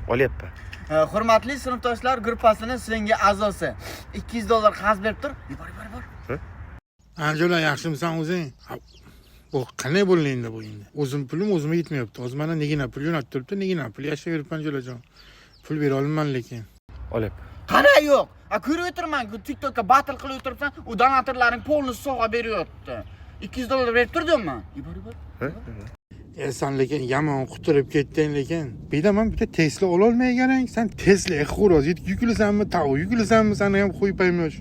Olyapti. Hurmatli sinfdoshlar gruppasining so'nggi a'zosi $200 qarz berib tur. Yubor. Anjola, yaxshimisan o'zing? Bu qanday bo'ldi endi bu endi? O'zim pulim o'zimga yetmayapti. Hozir mana negina pul jo'natib turibdi, negina pul yashab yuribman Anjolajon. Pul bera olmayman lekin. Olyapti. Qana yo'q. Ko'rib o'tirman, TikTokka battle qilib o'tiribsan, u donatorlaring polni sog'a beryapti. $200 berib turdimmi? Yubor. Sen lekin yomon quturib ketding lekin. Bidaman bitta Tesla ola olmayganing, sen Tesla xo'roz yuklasanmi, tavuq yuklasanmi, seni ham qo'yib qo'ymosh.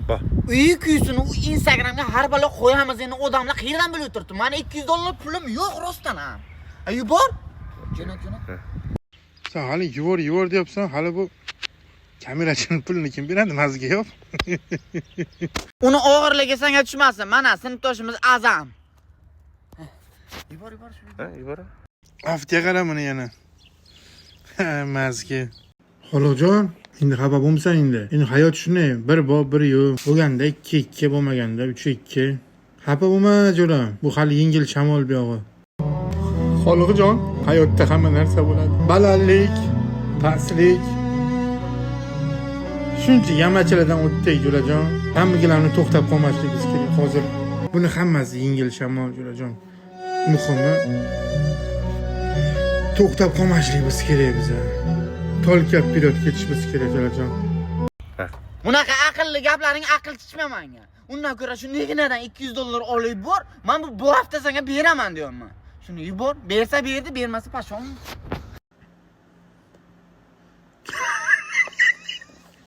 Bak. Uy kuysini u Instagramga har balo qo'yamiz, endi odamlar qayerdan bilib o'tiribdi? Meni $200 pulim yo'q rostdan ham. Yubor. Jo'nat. Sen hali yuvor deyapsan, hali bu kamerachining pulini kim beradi mazga yo'q. Uni og'irligi senga tushmasin. Mana sinfdoshimiz Azam. Yubor. Yubor. Haftaga qara buni yana. Mazga. Xolojon, endi xafa bo'lmasan endi. Endi hayot shunday, bir bor bir yo'q. Bo'lganda 2 bo'lmaganda 3-2. Xafa bo'lma jo'ram. Bu hali yengil shamol bu yog'i. Xolojon, hayotda hamma narsa bo'ladi. Balandlik, pastlik. Shuncha yamachilardan o'tdik jo'rajon. Hammalarni to'xtab qolmasligimiz kerak hozir. Buni hammasi yengil shamol jo'rajon. Muhimi to'xtab qolmasligimiz kerak biza. Tolkab birot ketishimiz kerak jo'rajon. Bunaqa aqlli gaplaring aql chiqmayman menga. Undan ko'ra shu neginadan $200 olib bor, men bu hafta senga beraman deyapman. Shuni yubor, bersa berdi, bermasa pashon.